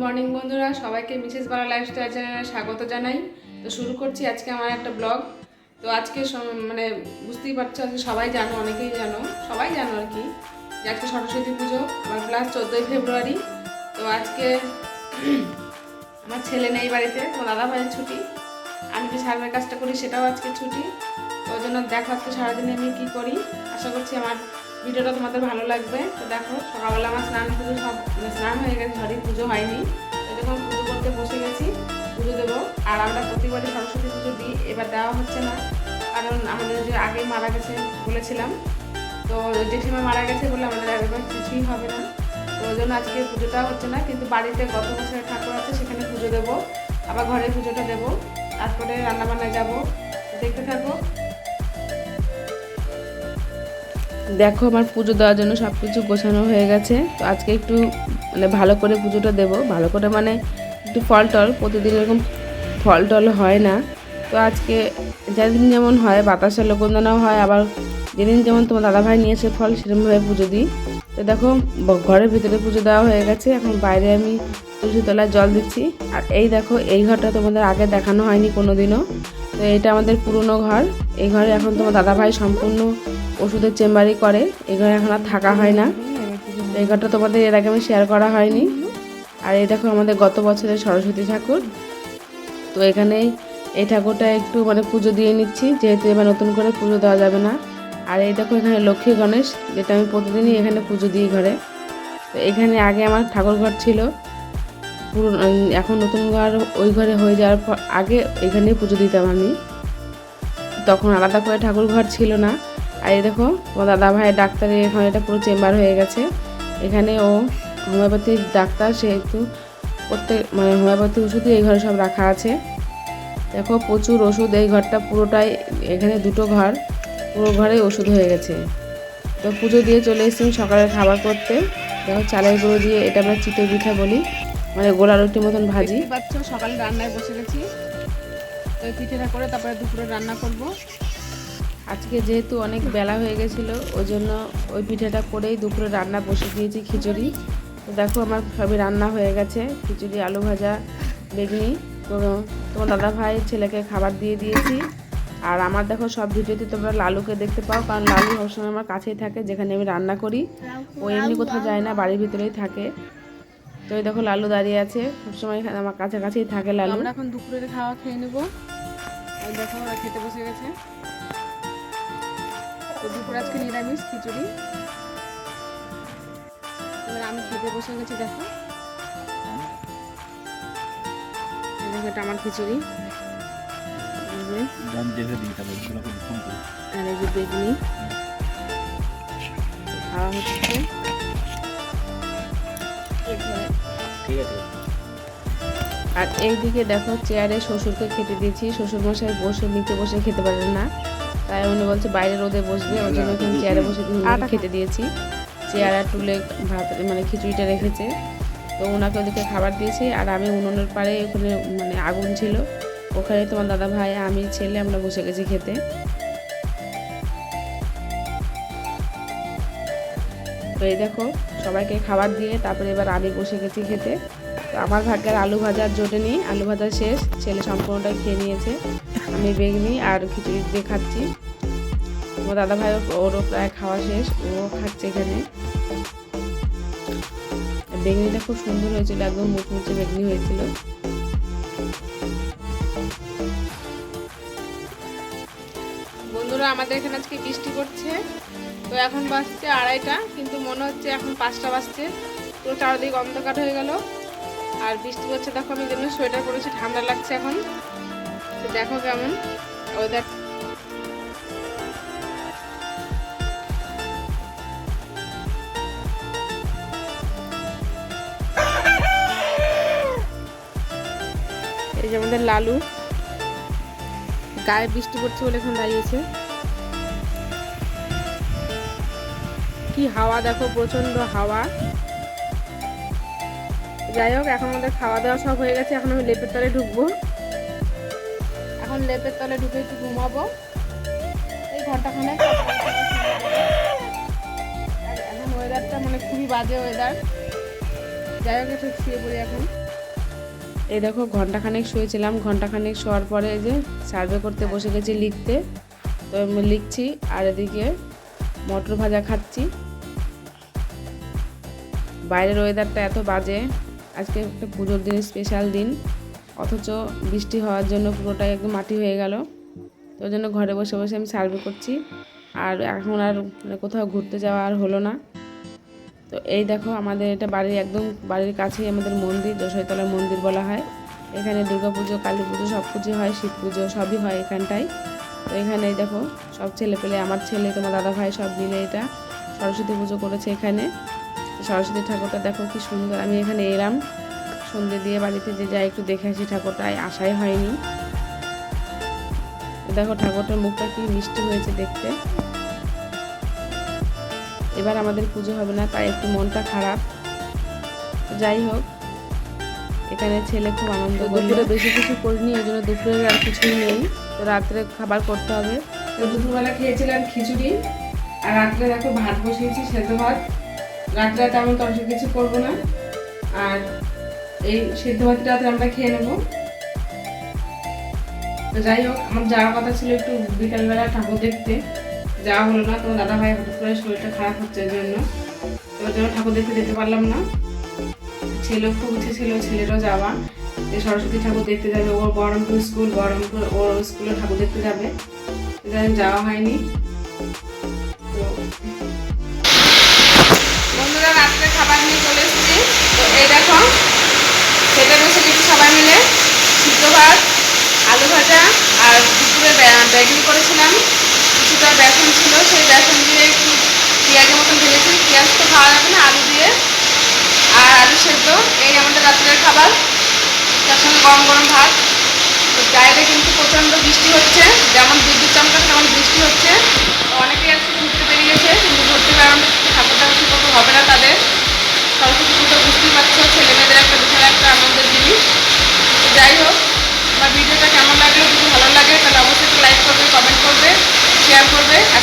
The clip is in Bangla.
মর্নিং বন্ধুরা, সবাইকে মিসেস বালা লাইফস্টাইল চ্যানেলে স্বাগত জানাই। তো শুরু করছি আজকে আমার একটা ব্লগ। তো আজকে মানে বুঝতেই পারছো, আজকে সবাই জানো, অনেকেই জানো, সবাই জানো আর কি, যে আজকে সরস্বতী পুজো আবার প্লাস 14ই ফেব্রুয়ারি। তো আজকে আমার ছেলে নেই বাড়িতে, তো দাদা ভাইয়ের ছুটি। আমি যে সার্ভের কাজটা করি সেটাও আজকে ছুটি। তো ওই জন্য দেখো আজকে সারাদিনে আমি কী করি। আশা করছি আমার ভিডিওটা তোমাদের ভালো লাগবে। তো দেখো, সকালবেলা আমার স্নান পুজো সব স্নান হয়ে গেছে, সরি পুজো হয়নি। তো যখন পুজো করতে বসে গেছি, পুজো দেবো। আর আমরা প্রতিবারই সরস্বতী পুজো দিই, এবার দেওয়া হচ্ছে না, কারণ আমাদের যে আগে মারা গেছে বলেছিলাম, তো জেঠিমা মারা গেছে বলে আমাদের এবার কিছুই হবে না। তো ওই জন্য আজকে পুজোটা হচ্ছে না, কিন্তু বাড়িতে গত বছরের ঠাকুর আছে, সেখানে পুজো দেবো, আবার ঘরে পুজোটা দেবো, তারপরে রান্নাবান্নায় যাবো। দেখতে থাকো। দেখো, আমার পুজো দেওয়ার জন্য সব কিছু গোছানো হয়ে গেছে। তো আজকে একটু মানে ভালো করে পুজোটা দেবো, ভালো করে মানে একটু ফল টল, প্রতিদিন এরকম ফল টল হয় না। তো আজকে যেদিন যেমন হয়, বাতাসা লোকন্দনাও হয়, আবার যেদিন যেমন তোমার দাদাভাই নিয়েছে ফল, সেরকমভাবে পুজো দিই। তো দেখো, ঘরের ভিতরে পুজো দেওয়া হয়ে গেছে, এখন বাইরে আমি তুলসী তলায় জল দিচ্ছি। আর এই দেখো, এই ঘরটা তোমাদের আগে দেখানো হয়নি কোনো দিনও। তো এটা আমাদের পুরনো ঘর। এই ঘরে এখন তোমার দাদাভাই সম্পূর্ণ ওষুধের চেম্বারই করে, এই ঘরে এখন আর থাকা হয় না। এই ঘরটা তোমাদের এর আগে আমি শেয়ার করা হয়নি। আর এই দেখো, আমাদের গত বছরের সরস্বতী ঠাকুর। তো এখানে এই ঠাকুরটা একটু মানে পুজো দিয়ে নিচ্ছি, যেহেতু এবার নতুন করে পুজো দেওয়া যাবে না। আর এই দেখো, এখানে লক্ষ্মী গণেশ, যেটা আমি প্রতিদিনই এখানে পুজো দিই ঘরে। তো এখানে আগে আমার ঠাকুর ঘর ছিল পুরো, এখন নতুন ঘর ওই ঘরে হয়ে যাওয়ার পর আগে এখানেই পুজো দিতাম আমি, তখন আলাদা করে ঠাকুর ঘর ছিল না। আর এই দেখো, তোমার দাদা ভাইয়ের ডাক্তারের এখন এটা পুরো চেম্বার হয়ে গেছে। এখানে ও হোমিওপ্যাথিক ডাক্তার, সেহেতু প্রত্যেক মানে হোমিওপ্যাথি ওষুধই এই ঘরে সব রাখা আছে। দেখো, প্রচুর ওষুধ, এই ঘরটা পুরোটাই, এখানে দুটো ঘর, পুরো ঘরেই ওষুধ হয়ে গেছে। তো পুজো দিয়ে চলে এসেছি সকালের খাবার করতে। দেখো, চালের গুঁড়ো দিয়ে, এটা আমরা চিতই পিঠা বলি, মানে গোলা রুটির মতন ভাজি। পাচ্ছ, সকালে রান্নায় বসে গেছি। তো এই পিঠেটা করে তারপরে দুপুরে রান্না করব। আজকে যেহেতু অনেক বেলা হয়ে গেছিলো, ওই জন্য ওই পিঠেটা করেই দুপুরে রান্না বসে দিয়েছি, খিচুড়ি। তো দেখো, আমার সবই রান্না হয়ে গেছে, খিচুড়ি, আলু ভাজা, বেগুনি। তো তোমার দাদা ভাই ছেলেকে খাবার দিয়ে দিয়েছি। আর আমার দেখো, সব ভিডিওতে তোমরা লালুকে দেখতে পাও, কারণ লালু সবসময় আমার কাছেই থাকে, যেখানে আমি রান্না করি। ও এমনি কোথাও যায় না, বাড়ির ভিতরেই থাকে। তো এই দেখো, লালু দাঁড়িয়ে আছে, সবসময় আমার কাছাকাছিই থাকে লালু। আমরা এখন দুপুরের খাওয়া খেয়ে নেবো। ওই দেখো, ওরা খেতে বসে গেছে। তো দুপুর আজকে নিরামিষ খিচুড়ি, এবার আমি খেতে বসে গেছি। দেখো, এটা আমার খিচুড়ি, আর এই যে বেগুনি খাওয়া হচ্ছে। আর এইদিকে দেখো, চেয়ারে শ্বশুরকে খেতে দিয়েছি। শ্বশুরমশাই বসে নিচে বসে খেতে পারেন না, তাই উনি বলছে বাইরে রোদে বসবে, ওই জন্য এখানে চেয়ারে বসে খেতে দিয়েছি। চেয়ার আর টুলে ভাত মানে খিচুড়িটা রেখেছে, তো ওনাকে ওদিকে খাবার দিয়েছি। আর আমি উনুনের পাড়ে, ওখানে মানে আগুন ছিল, ওখানে তোমার দাদা ভাই, আমি, ছেলে আমরা বসে গেছি খেতে। তো এই দেখো, সবাইকে খাবার দিয়ে তারপরে এবার আমি বসে গেছি খেতে। তো আমার ভাগ্যের আলু ভাজার জোটেনি, আলু ভাজা শেষ, ছেলে সম্পূর্ণটাই খেয়ে নিয়েছে। আমি বেগুনি আর খিচুড়ি দিয়ে খাচ্ছি। আমার দাদা ভাই, ওরও প্রায় খাওয়া শেষ, ও খাচ্ছে এখানে। বেগুনিটা খুব সুন্দর হয়েছিল, একদম মুচমুচে বেগুনি হয়েছিল। বন্ধুরা, আমাদের এখানে আজকে বৃষ্টি পড়ছে। তো এখন বাজছে 2:30, কিন্তু মনে হচ্ছে এখন 5টা বাজছে। পুরো চারদিক অন্ধকার হয়ে গেল, আর বৃষ্টি পড়ছে। দেখো, আমি যেমন সোয়েটার পরেছি, ঠান্ডা লাগছে এখন। তো দেখো কেমন ওয়েদার। এই যে আমাদের লালু, গায়ে বৃষ্টি পড়ছে বলে এখন দাঁড়িয়েছে। কি হাওয়া দেখো, প্রচন্ড হাওয়া। যাই হোক, এখন আমাদের খাওয়া দাওয়া সব হয়ে গেছে। এখন আমি লেপের তলে ঢুকবো। এখন লেপের তলে ঢুকে একটু ঘুমাবো এই ঘন্টাখানে। এখন ওয়েদারটা মানে খুবই বাজে ওয়েদার। যাই হোক, একটু শুয়ে পড়ি এখন। এই দেখো ঘন্টাখানেক শুয়েছিলাম, ঘন্টাখানেক শোয়ার পরে এই যে সার্ভে করতে বসে গেছি লিখতে। তো আমি লিখছি আর এদিকে মটর ভাজা খাচ্ছি। বাইরের ওয়েদারটা এত বাজে, আজকে একটা পুজোর দিন, স্পেশাল দিন, অথচ বৃষ্টি হওয়ার জন্য পুরোটাই একদম মাটি হয়ে গেল। তো ওই জন্য ঘরে বসে বসে আমি সার্ভে করছি, আর এখন আর কোথাও ঘুরতে যাওয়া আর হলো না। তো এই দেখো আমাদের এটা বাড়ির কাছেই আমাদের মন্দির, যশোরতলার মন্দির বলা হয়। এখানে দুর্গা পুজো, কালী পুজো সব পুজো হয়, শিব পুজো সবই হয় এখানটায়। তো এখানে দেখো সব ছেলেপেলে, আমার ছেলে, তোমার দাদা ভাই সব মিলে এটা সরস্বতী পুজো করেছে এখানে। সরস্বতী ঠাকুরটা দেখো কি সুন্দর। আমি এখানে এলাম সন্ধ্যে দিয়ে, বাড়িতে যে যাই একটু দেখে আসি, ঠাকুরটাই আশাই হয়নি। দেখো ঠাকুরটার মুখটা কি মিষ্টি হয়েছে দেখতে। এবার আমাদের পুজো হবে না, তাই একটু মনটা খারাপ। যাই হোক, এখানে ছেলে খুব আনন্দ করলো। বেশি কিছু করিনি, ওই জন্য দুপুরের আর কিছুই নেই। তো রাত্রে খাবার করতে হবে। তো দুপুরবেলা খেয়েছিলাম খিচুড়ি, আর রাত্রে দেখো ভাত বসিয়েছি, সেদ্ধ ভাত। রাত্রে তেমন তরকারি কিছু করবো না, আর এই সেদ্ধ ভাতটা রাত্রে আমরা খেয়ে নেবো। তো যাই হোক, আমার যাওয়ার কথা ছিল একটু বিকালবেলা ঠাকুর দেখতে, যাওয়া হলো না। তো দাদা ভাই হঠাৎ করে শরীরটা খারাপ হচ্ছে, এর জন্য ওর জন্য ঠাকুর দেখতে যেতে পারলাম না। ছেলেও খুব ইচ্ছে ছিল ছেলেরও যাওয়া, যে সরস্বতী ঠাকুর দেখতে যাবে। ওর বহরমপুর স্কুল, বহরমপুর ওর স্কুলে ঠাকুর দেখতে যাবে, যাওয়া হয়নি। তো বন্ধুরা, রাত্রে খাবার নিয়ে চলে এসেছি। তো এই দেখো খেতে বসে গেছি সবাই মিলে, সিদ্ধ ভাত, আলু ভাজা, আর দুপুরে বেগুন করেছিলাম, কিছুটা বেসন ছিল, সেই বেসন দিয়ে একটু পেঁয়াজের মতন ভেজেছি। পেঁয়াজ তো খাওয়া যাবে না, আলু দিয়ে, আর আলু সেদ্ধ। এই আমাদের রাত্রের খাবার, তার সঙ্গে গরম গরম ভাত। তো বাইরে কিন্তু প্রচণ্ড বৃষ্টি হচ্ছে, যেমন বিদ্যুৎ চমকাচ্ছে তেমন বৃষ্টি হচ্ছে। তো অনেকেই আজকে ঘুরতে বেরিয়েছে, কিন্তু ঘুরতে বেড়ানো ঠাকুরটা ঠিক মতো হবে না তাদের। সরস্বতী পুজো বুঝতেই পারছো, ছেলে মেয়েদের একটা বিশাল একটা আনন্দের জিনিস। তো যাই হোক, আমার ভিডিওটা কেমন লাগলো, যদি ভালো লাগে তাহলে অবশ্যই লাইক করবে, কমেন্ট করবে, শেয়ার করবে, আর